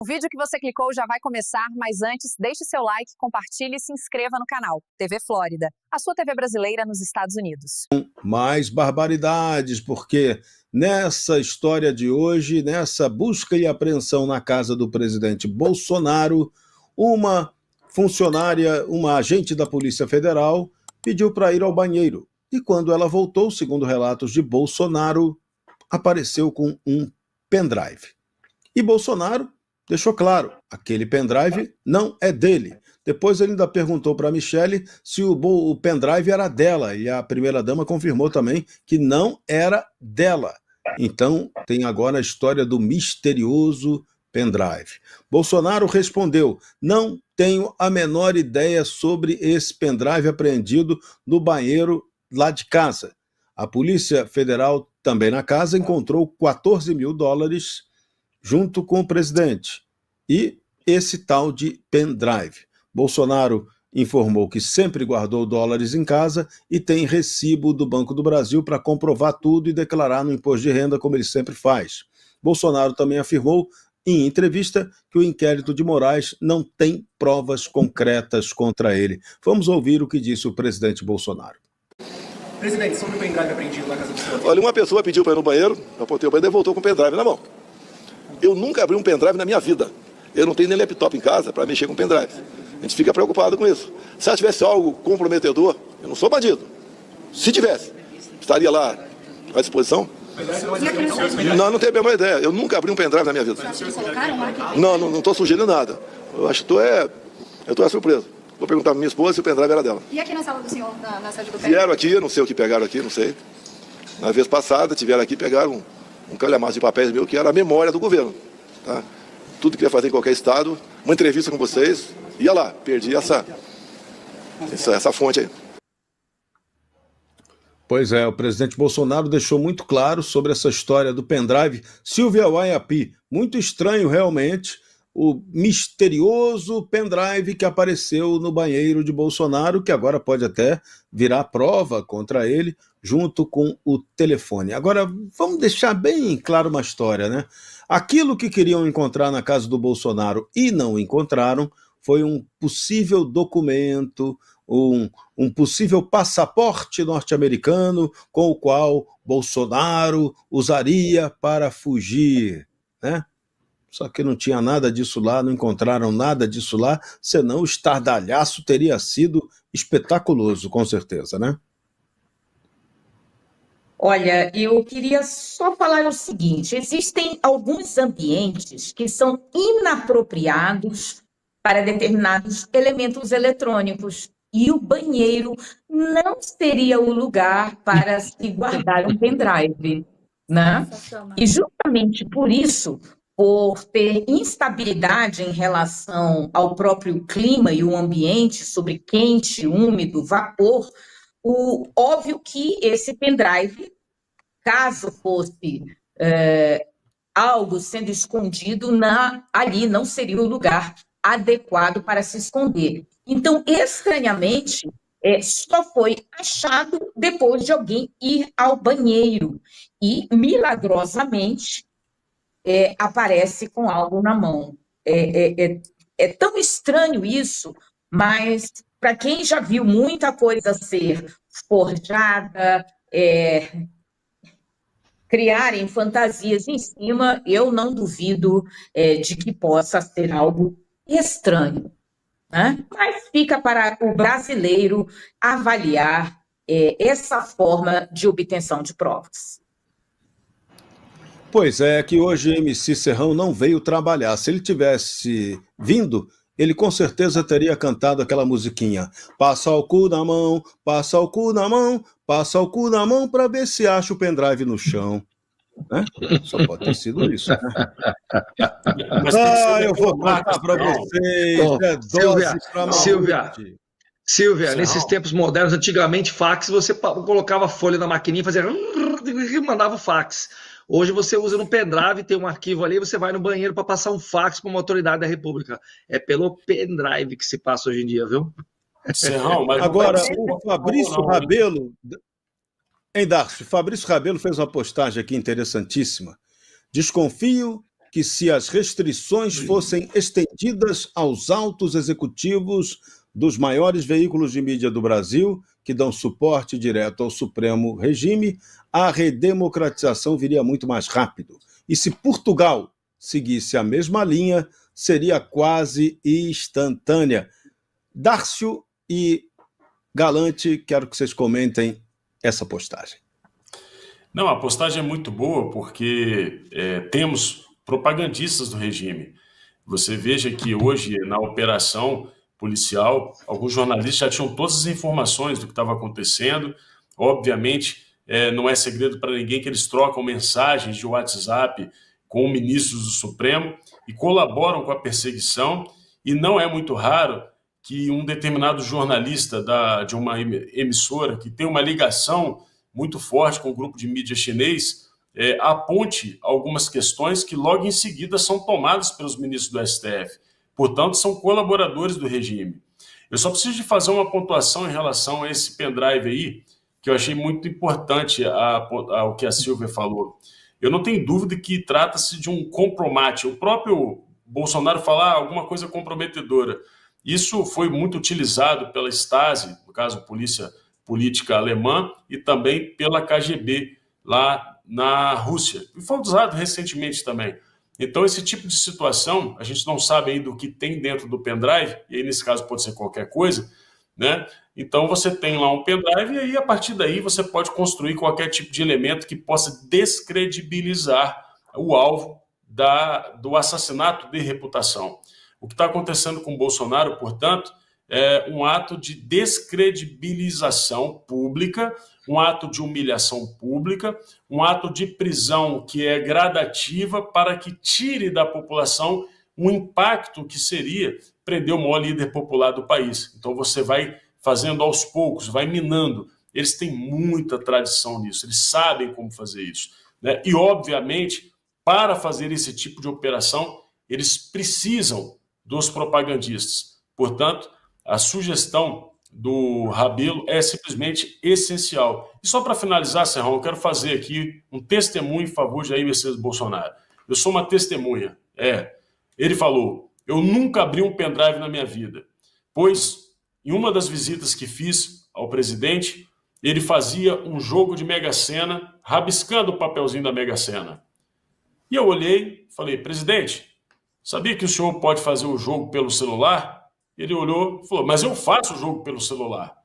O vídeo que você clicou já vai começar, mas antes, deixe seu like, compartilhe e se inscreva no canal TV Flórida, a sua TV brasileira nos Estados Unidos. Mais barbaridades, porque nessa história de hoje, nessa busca e apreensão na casa do presidente Bolsonaro, uma funcionária, uma agente da Polícia Federal, pediu para ir ao banheiro. E quando ela voltou, segundo relatos de Bolsonaro, apareceu com um pendrive. E Bolsonaro deixou claro, aquele pendrive não é dele. Depois ele ainda perguntou para a Michelle se o pendrive era dela, e a primeira-dama confirmou também que não era dela. Então tem agora a história do misterioso pendrive. Bolsonaro respondeu, não tenho a menor ideia sobre esse pendrive apreendido no banheiro lá de casa. A Polícia Federal, também na casa, encontrou $14 mil junto com o presidente. E esse tal de pendrive. Bolsonaro informou que sempre guardou dólares em casa e tem recibo do Banco do Brasil para comprovar tudo e declarar no imposto de renda, como ele sempre faz. Bolsonaro também afirmou, em entrevista, que o inquérito de Moraes não tem provas concretas contra ele. Vamos ouvir o que disse o presidente Bolsonaro. Presidente, sobre o pendrive apreendido na casa do senhor. Olha, uma pessoa pediu para ir no banheiro, eu apontei o banheiro e voltou com o pendrive na mão. Eu nunca abri um pendrive na minha vida. Eu não tenho nem laptop em casa para mexer com pendrive. A gente fica preocupado com isso. Se ela tivesse algo comprometedor, eu não sou bandido. Se tivesse, estaria lá à disposição? Não tenho a mesma ideia. Eu nunca abri um pendrive na minha vida. Não estou sugerindo nada. Eu acho que eu estou surpreso. Vou perguntar para minha esposa se o pendrive era dela. E aqui na sala do senhor, na sede do prédio? Vieram aqui, eu não sei o que pegaram aqui, não sei. Na vez passada, tiveram aqui e pegaram um calhamaço de papéis meu que era a memória do governo. Tá? Tudo que ia fazer em qualquer estado, uma entrevista com vocês, ia lá, perdi essa fonte aí. Pois é, o presidente Bolsonaro deixou muito claro sobre essa história do pendrive. Silvia Waiapi, muito estranho realmente, o misterioso pendrive que apareceu no banheiro de Bolsonaro, que agora pode até virar prova contra ele, junto com o telefone. Agora, vamos deixar bem claro uma história, né? Aquilo que queriam encontrar na casa do Bolsonaro e não encontraram foi um possível documento, um possível passaporte norte-americano com o qual Bolsonaro usaria para fugir, né? Só que não tinha nada disso lá, não encontraram nada disso lá, senão o estardalhaço teria sido espetaculoso, com certeza, né? Olha, eu queria só falar o seguinte, existem alguns ambientes que são inapropriados para determinados elementos eletrônicos e o banheiro não seria o lugar para se guardar um pendrive, né? E justamente por isso, por ter instabilidade em relação ao próprio clima e o ambiente, sobre quente, úmido, vapor, óbvio que esse pendrive, caso fosse algo sendo escondido, ali não seria o lugar adequado para se esconder. Então, estranhamente, só foi achado depois de alguém ir ao banheiro e, milagrosamente, aparece com algo na mão. É tão estranho isso, mas para quem já viu muita coisa ser forjada, criarem fantasias em cima, eu não duvido de que possa ser algo estranho, né? Mas fica para o brasileiro avaliar essa forma de obtenção de provas. Pois é, que hoje MC Serrão não veio trabalhar. Se ele tivesse vindo, ele com certeza teria cantado aquela musiquinha. Passa o cu na mão, passa o cu na mão, passa o cu na mão para ver se acha o pendrive no chão. Né? Só pode ter sido isso. Né? Eu vou contar para vocês. Silvia, nesses tempos modernos, antigamente fax, você colocava a folha na maquininha, fazia e mandava o fax. Hoje você usa no pendrive, tem um arquivo ali, você vai no banheiro para passar um fax para uma autoridade da República. É pelo pendrive que se passa hoje em dia, viu? Serrão, mas agora, o Fabrício Rabelo... Hein, Darcio? Fabrício Rabelo fez uma postagem aqui interessantíssima. Desconfio que se as restrições fossem estendidas aos altos executivos dos maiores veículos de mídia do Brasil, que dão suporte direto ao Supremo Regime, a redemocratização viria muito mais rápido. E se Portugal seguisse a mesma linha, seria quase instantânea. Dárcio e Galante, quero que vocês comentem essa postagem. Não, a postagem é muito boa porque temos propagandistas do regime. Você veja que hoje, na operação policial, alguns jornalistas já tinham todas as informações do que estava acontecendo. Obviamente, não é segredo para ninguém que eles trocam mensagens de WhatsApp com ministros do Supremo e colaboram com a perseguição. E não é muito raro que um determinado jornalista de uma emissora que tem uma ligação muito forte com o grupo de mídia chinês aponte algumas questões que logo em seguida são tomadas pelos ministros do STF. Portanto, são colaboradores do regime. Eu só preciso de fazer uma pontuação em relação a esse pendrive aí, que eu achei muito importante ao que a Silvia falou. Eu não tenho dúvida que trata-se de um compromate. O próprio Bolsonaro falar alguma coisa comprometedora. Isso foi muito utilizado pela Stasi, no caso, Polícia Política Alemã, e também pela KGB, lá na Rússia. E foi usado recentemente também. Então, esse tipo de situação, a gente não sabe ainda o que tem dentro do pendrive, e aí, nesse caso, pode ser qualquer coisa, né? Então, você tem lá um pendrive, e aí, a partir daí, você pode construir qualquer tipo de elemento que possa descredibilizar o alvo do assassinato de reputação. O que está acontecendo com o Bolsonaro, portanto, é um ato de descredibilização pública, um ato de humilhação pública, um ato de prisão que é gradativa para que tire da população um impacto que seria prender o maior líder popular do país. Então você vai fazendo aos poucos, vai minando. Eles têm muita tradição nisso, eles sabem como fazer isso, né? E, obviamente, para fazer esse tipo de operação, eles precisam dos propagandistas. Portanto, a sugestão do Rabelo é simplesmente essencial. E só para finalizar, Serrão, eu quero fazer aqui um testemunho em favor de Jair Messias Bolsonaro. Eu sou uma testemunha. Ele falou, eu nunca abri um pendrive na minha vida, pois em uma das visitas que fiz ao presidente, ele fazia um jogo de Mega Sena, rabiscando o papelzinho da Mega Sena. E eu olhei e falei, presidente, sabia que o senhor pode fazer o jogo pelo celular? Ele olhou e falou, mas eu faço o jogo pelo celular.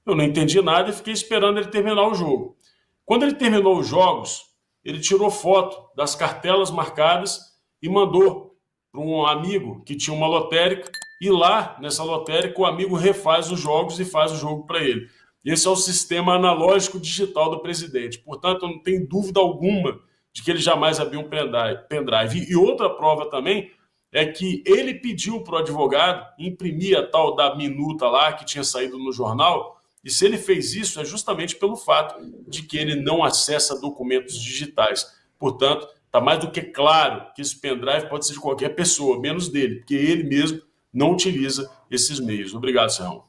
Eu não entendi nada e fiquei esperando ele terminar o jogo. Quando ele terminou os jogos, ele tirou foto das cartelas marcadas e mandou para um amigo que tinha uma lotérica, e lá, nessa lotérica, o amigo refaz os jogos e faz o jogo para ele. Esse é o sistema analógico digital do presidente. Portanto, eu não tenho dúvida alguma de que ele jamais abriu um pendrive. E outra prova também é que ele pediu para o advogado imprimir a tal da minuta lá que tinha saído no jornal, e se ele fez isso é justamente pelo fato de que ele não acessa documentos digitais. Portanto, está mais do que claro que esse pendrive pode ser de qualquer pessoa, menos dele, porque ele mesmo não utiliza esses meios. Obrigado, Serrão.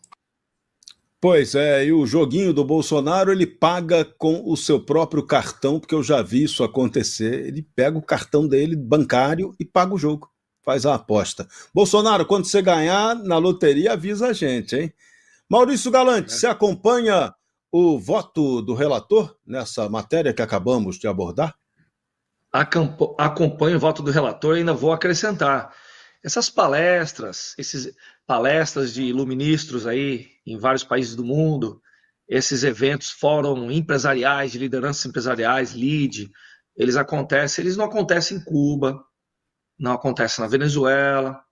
Pois é, e o joguinho do Bolsonaro, ele paga com o seu próprio cartão, porque eu já vi isso acontecer. Ele pega o cartão dele, bancário, e paga o jogo. Faz a aposta. Bolsonaro, quando você ganhar na loteria, avisa a gente, hein? Maurício Galante, você acompanha o voto do relator nessa matéria que acabamos de abordar? Acompanho o voto do relator e ainda vou acrescentar. Essas palestras, palestras de iluministros aí em vários países do mundo, esses eventos, fórum empresariais, de lideranças empresariais, LEAD, eles não acontecem em Cuba, não acontece na Venezuela,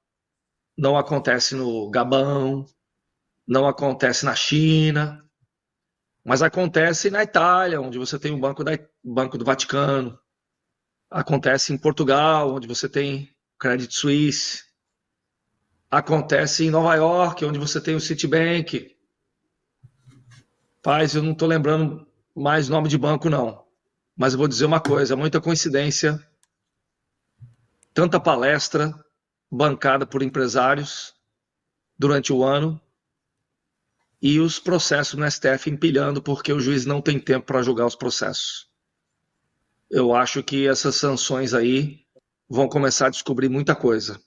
não acontece no Gabão, não acontece na China, mas acontece na Itália, onde você tem o Banco do Vaticano, acontece em Portugal, onde você tem Credit Suisse, acontece em Nova York, onde você tem o Citibank. Paz, eu não estou lembrando mais nome de banco, não, mas eu vou dizer uma coisa, muita coincidência, tanta palestra bancada por empresários durante o ano e os processos no STF empilhando porque o juiz não tem tempo para julgar os processos. Eu acho que essas sanções aí vão começar a descobrir muita coisa.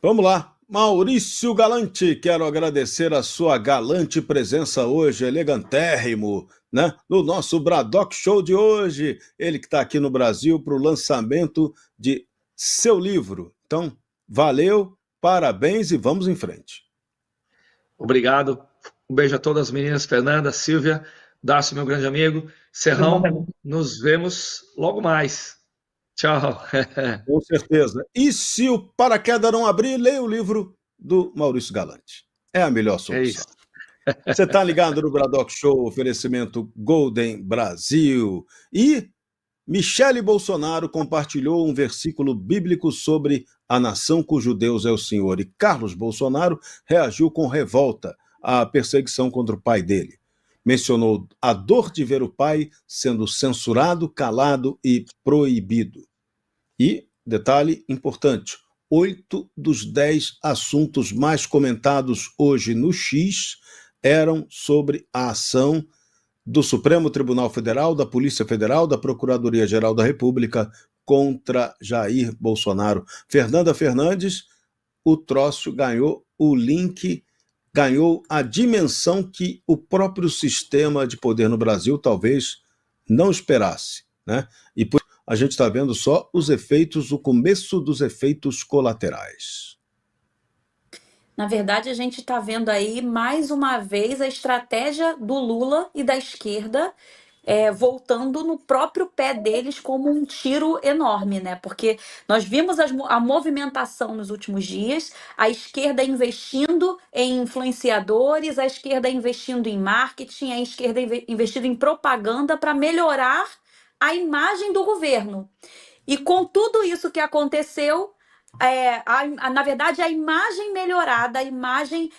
Vamos lá. Maurício Galante, quero agradecer a sua galante presença hoje, elegantérrimo, né? No nosso Braddock Show de hoje. Ele que está aqui no Brasil para o lançamento de seu livro. Então, valeu, parabéns e vamos em frente. Obrigado. Um beijo a todas as meninas, Fernanda, Silvia, Darcy, meu grande amigo. Serrão, nos vemos logo mais. Tchau. Com certeza. E se o paraquedas não abrir, leia o livro do Maurício Galante. É a melhor solução. É isso. Você está ligado no Braddock Show, oferecimento Golden Brasil. E Michele Bolsonaro compartilhou um versículo bíblico sobre a nação cujo Deus é o Senhor. E Carlos Bolsonaro reagiu com revolta à perseguição contra o pai dele. Mencionou a dor de ver o pai sendo censurado, calado e proibido. E, detalhe importante, 8 dos 10 assuntos mais comentados hoje no X eram sobre a ação do Supremo Tribunal Federal, da Polícia Federal, da Procuradoria-Geral da República contra Jair Bolsonaro. Fernanda Fernandes, o troço ganhou o link, ganhou a dimensão que o próprio sistema de poder no Brasil talvez não esperasse, né? E por a gente está vendo só os efeitos, o começo dos efeitos colaterais. Na verdade, a gente está vendo aí, mais uma vez, a estratégia do Lula e da esquerda voltando no próprio pé deles como um tiro enorme, né? Porque nós vimos a movimentação nos últimos dias, a esquerda investindo em influenciadores, a esquerda investindo em marketing, a esquerda investindo em propaganda para melhorar a imagem do governo. E com tudo isso que aconteceu, na verdade, a imagem melhorada, a imagem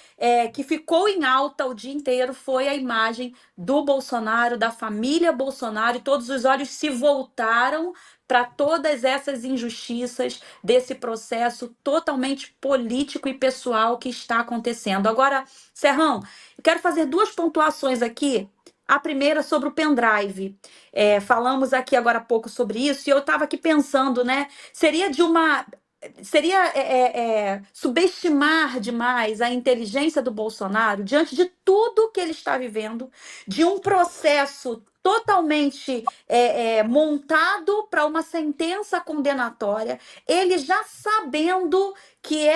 que ficou em alta o dia inteiro foi a imagem do Bolsonaro, da família Bolsonaro, e todos os olhos se voltaram para todas essas injustiças desse processo totalmente político e pessoal que está acontecendo. Agora, Serrão, eu quero fazer 2 pontuações aqui. A primeira sobre o pendrive. Falamos aqui agora há pouco sobre isso, e eu estava aqui pensando, né? Seria subestimar demais a inteligência do Bolsonaro diante de tudo que ele está vivendo, de um processo totalmente montado para uma sentença condenatória, ele já sabendo que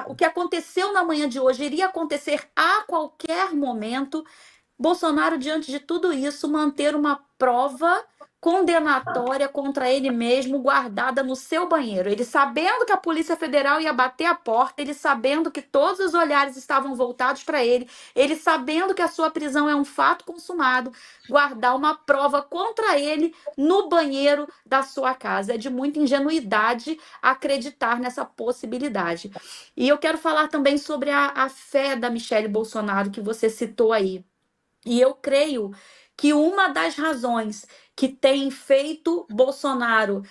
o que aconteceu na manhã de hoje iria acontecer a qualquer momento. Bolsonaro, diante de tudo isso, manter uma prova condenatória contra ele mesmo guardada no seu banheiro. Ele sabendo que a Polícia Federal ia bater a porta, ele sabendo que todos os olhares estavam voltados para ele, ele sabendo que a sua prisão é um fato consumado, guardar uma prova contra ele no banheiro da sua casa. É de muita ingenuidade acreditar nessa possibilidade. E eu quero falar também sobre a fé da Michele Bolsonaro, que você citou aí. E eu creio que uma das razões que tem feito Bolsonaro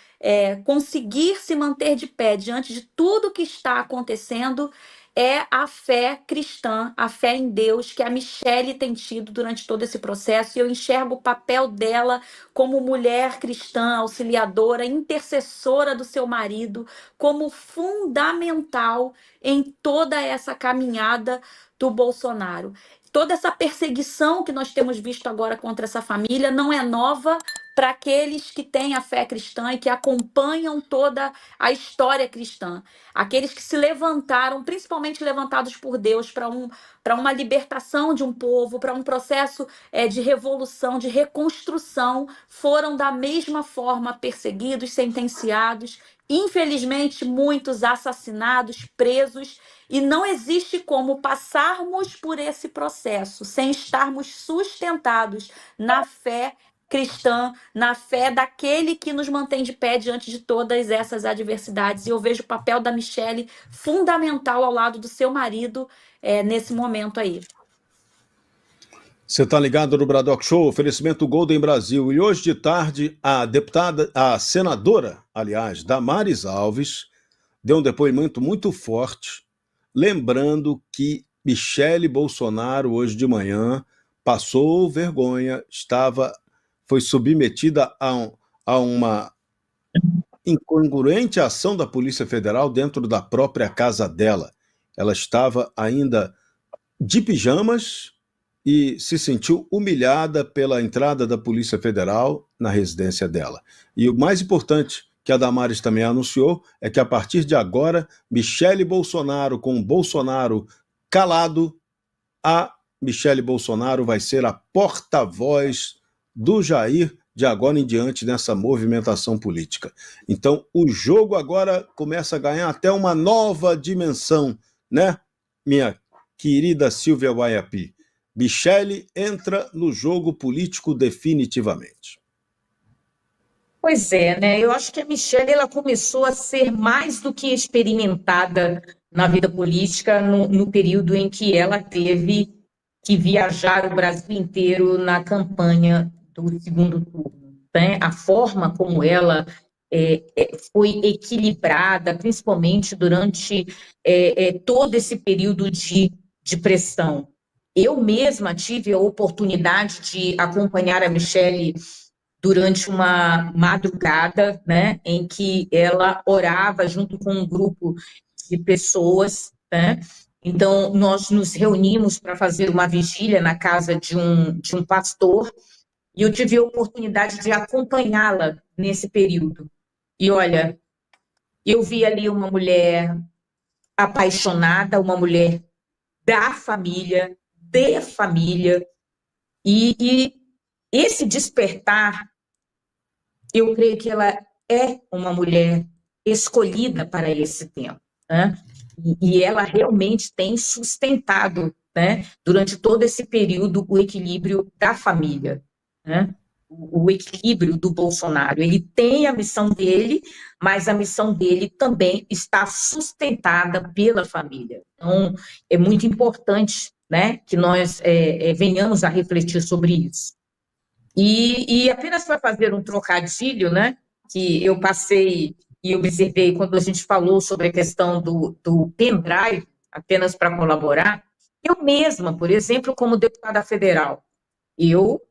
conseguir se manter de pé diante de tudo que está acontecendo é a fé cristã, a fé em Deus que a Michele tem tido durante todo esse processo. E eu enxergo o papel dela como mulher cristã, auxiliadora, intercessora do seu marido, como fundamental em toda essa caminhada do Bolsonaro. Toda essa perseguição que nós temos visto agora contra essa família não é nova para aqueles que têm a fé cristã e que acompanham toda a história cristã. Aqueles que se levantaram, principalmente levantados por Deus, para uma libertação de um povo, para um processo de revolução, de reconstrução, foram da mesma forma perseguidos, sentenciados, infelizmente muitos assassinados, presos. E não existe como passarmos por esse processo sem estarmos sustentados na fé cristã, na fé daquele que nos mantém de pé diante de todas essas adversidades. E eu vejo o papel da Michele fundamental ao lado do seu marido nesse momento aí. Você está ligado no Braddock Show, oferecimento Golden Brasil. E hoje de tarde, a senadora, aliás, Damares Alves, deu um depoimento muito forte, lembrando que Michele Bolsonaro, hoje de manhã, passou vergonha, estava foi submetida a uma incongruente ação da Polícia Federal dentro da própria casa dela. Ela estava ainda de pijamas e se sentiu humilhada pela entrada da Polícia Federal na residência dela. E o mais importante que a Damares também anunciou é que a partir de agora, Michele Bolsonaro, com o Bolsonaro calado, a Michele Bolsonaro vai ser a porta-voz do Jair de agora em diante nessa movimentação política. Então, o jogo agora começa a ganhar até uma nova dimensão, né, minha querida Silvia Waiapi? Michele entra no jogo político definitivamente. Pois é, né? Eu acho que a Michele ela começou a ser mais do que experimentada na vida política no período em que ela teve que viajar o Brasil inteiro na campanha do segundo turno, né? A forma como ela foi equilibrada, principalmente durante todo esse período de pressão. Eu mesma tive a oportunidade de acompanhar a Michele durante uma madrugada, né, em que ela orava junto com um grupo de pessoas, né? Então, nós nos reunimos para fazer uma vigília na casa de um pastor, e eu tive a oportunidade de acompanhá-la nesse período. E olha, eu vi ali uma mulher apaixonada, uma mulher da família, de família, e esse despertar, eu creio que ela é uma mulher escolhida para esse tempo, né? E ela realmente tem sustentado, né, durante todo esse período, o equilíbrio da família, né? O equilíbrio do Bolsonaro. Ele tem a missão dele, mas a missão dele também está sustentada pela família. Então, é muito importante, né, que nós venhamos a refletir sobre isso. E apenas para fazer um trocadilho, né, que eu passei e observei quando a gente falou sobre a questão do pendrive, apenas para colaborar, eu mesma, por exemplo, como deputada federal, eu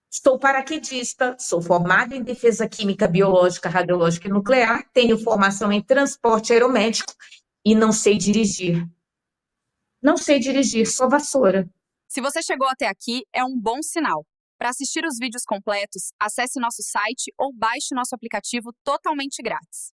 sou paraquedista, sou formada em defesa química, biológica, radiológica e nuclear, tenho formação em transporte aeromédico e não sei dirigir. Não sei dirigir, sou vassoura. Se você chegou até aqui, é um bom sinal. Para assistir os vídeos completos, acesse nosso site ou baixe nosso aplicativo totalmente grátis.